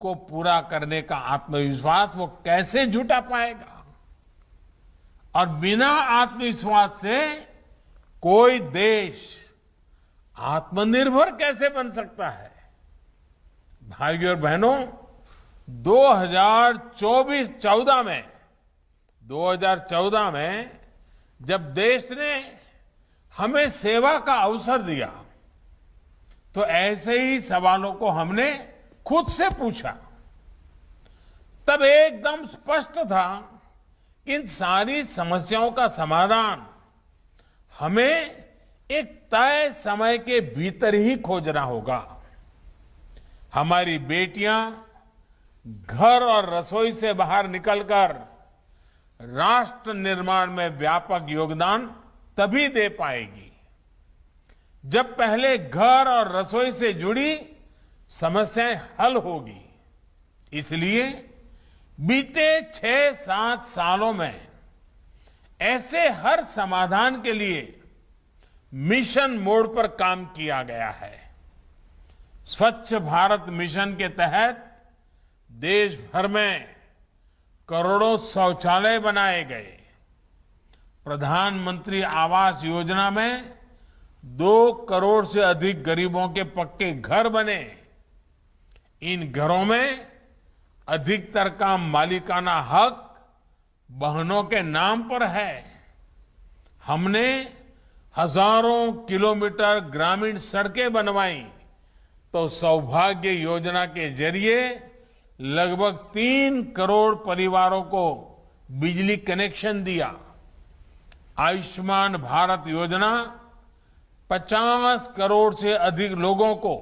को पूरा करने का आत्मविश्वास वो कैसे जुटा पाएगा। और बिना आत्मविश्वास से कोई देश आत्मनिर्भर कैसे बन सकता है। भाइयों और बहनों, 2014 में जब देश ने हमें सेवा का अवसर दिया तो ऐसे ही सवालों को हमने खुद से पूछा। तब एकदम स्पष्ट था कि इन सारी समस्याओं का समाधान हमें एक तय समय के भीतर ही खोजना होगा। हमारी बेटियां घर और रसोई से बाहर निकलकर राष्ट्र निर्माण में व्यापक योगदान तभी दे पाएगी जब पहले घर और रसोई से जुड़ी समस्याएं हल होगी। इसलिए बीते 6-7 सालों में ऐसे हर समाधान के लिए मिशन मोड पर काम किया गया है। स्वच्छ भारत मिशन के तहत देश भर में करोड़ों शौचालय बनाए गए। प्रधानमंत्री आवास योजना में 2 करोड़ से अधिक गरीबों के पक्के घर बने। इन घरों में अधिकतर का मालिकाना हक बहनों के नाम पर है। हमने हजारों किलोमीटर ग्रामीण सड़कें बनवाई तो सौभाग्य योजना के जरिए लगभग 3 करोड़ परिवारों को बिजली कनेक्शन दिया। आयुष्मान भारत योजना 50 करोड़ से अधिक लोगों को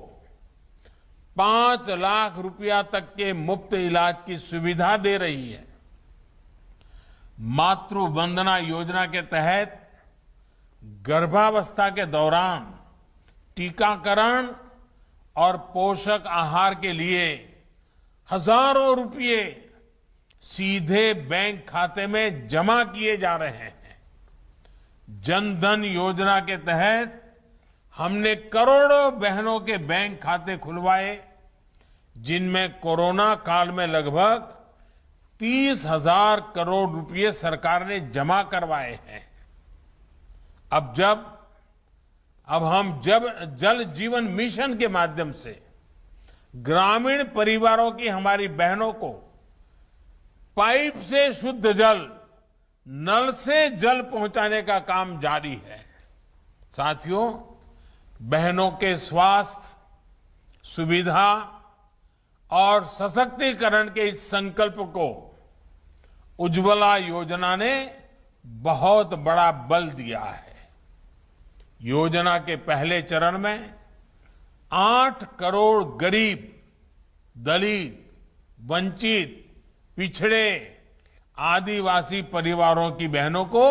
5 लाख रुपया तक के मुफ्त इलाज की सुविधा दे रही है। मातृ वंदना योजना के तहत गर्भावस्था के दौरान टीकाकरण और पोषक आहार के लिए हजारों रुपये सीधे बैंक खाते में जमा किए जा रहे हैं। जनधन योजना के तहत हमने करोड़ों बहनों के बैंक खाते खुलवाए, जिनमें कोरोना काल में लगभग 30,000 करोड़ रुपए सरकार ने जमा करवाए हैं। अब हम जल जीवन मिशन के माध्यम से ग्रामीण परिवारों की हमारी बहनों को पाइप से शुद्ध जल, नल से जल पहुंचाने का काम जारी है। साथियों, बहनों के स्वास्थ्य, सुविधा और सशक्तिकरण के इस संकल्प को उज्ज्वला योजना ने बहुत बड़ा बल दिया है। योजना के पहले चरण में 8 करोड़ गरीब, दलित, वंचित, पिछड़े, आदिवासी परिवारों की बहनों को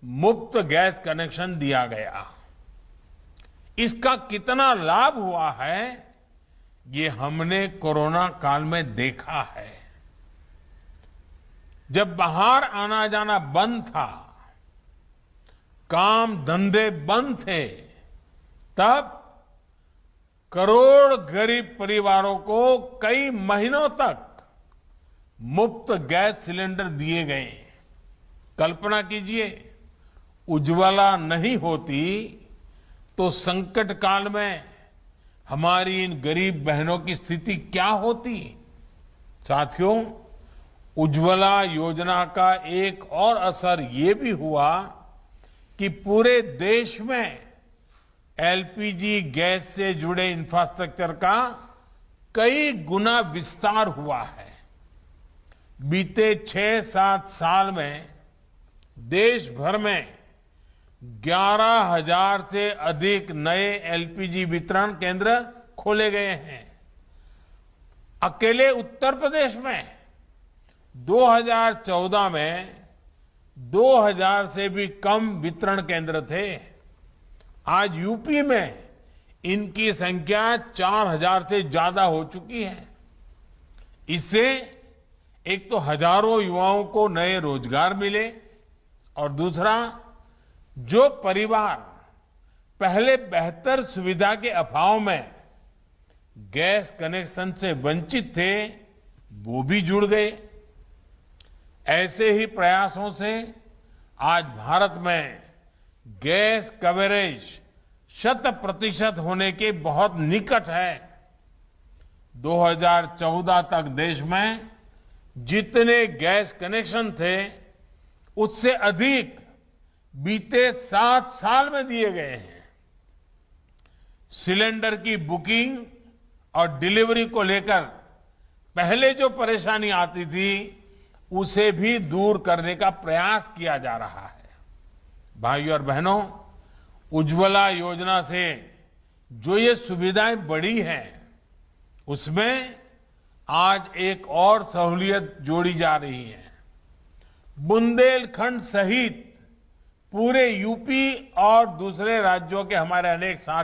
मुफ्त गैस कनेक्शन दिया गया। इसका कितना लाभ हुआ है ये हमने कोरोना काल में देखा है। जब बाहर आना जाना बंद था, काम धंधे बंद थे, तब करोड़ गरीब परिवारों को कई महीनों तक मुफ्त गैस सिलेंडर दिए गए। कल्पना कीजिए, उज्ज्वला नहीं होती तो संकट काल में हमारी इन गरीब बहनों की स्थिति क्या होती। साथियों, उज्ज्वला योजना का एक और असर ये भी हुआ कि पूरे देश में एलपीजी गैस से जुड़े इंफ्रास्ट्रक्चर का कई गुना विस्तार हुआ है। बीते 6-7 साल में देश भर में 11,000 से अधिक नए एलपीजी वितरण केंद्र खोले गए हैं। अकेले उत्तर प्रदेश में 2014 में 2,000 से भी कम वितरण केंद्र थे। आज यूपी में इनकी संख्या 4,000 से ज्यादा हो चुकी है। इससे एक तो हजारों युवाओं को नए रोजगार मिले और दूसरा, जो परिवार पहले बेहतर सुविधा के अभाव में गैस कनेक्शन से वंचित थे वो भी जुड़ गए। ऐसे ही प्रयासों से आज भारत में गैस कवरेज 100% होने के बहुत निकट है। 2014 तक देश में जितने गैस कनेक्शन थे उससे अधिक बीते 7 साल में दिए गए हैं। सिलेंडर की बुकिंग और डिलीवरी को लेकर पहले जो परेशानी आती थी उसे भी दूर करने का प्रयास किया जा रहा है। भाइयों और बहनों, उज्ज्वला योजना से जो ये सुविधाएं बढ़ी हैं उसमें आज एक और सहूलियत जोड़ी जा रही है। बुंदेलखंड सहित पूरे यूपी और दूसरे राज्यों के हमारे अनेक साथी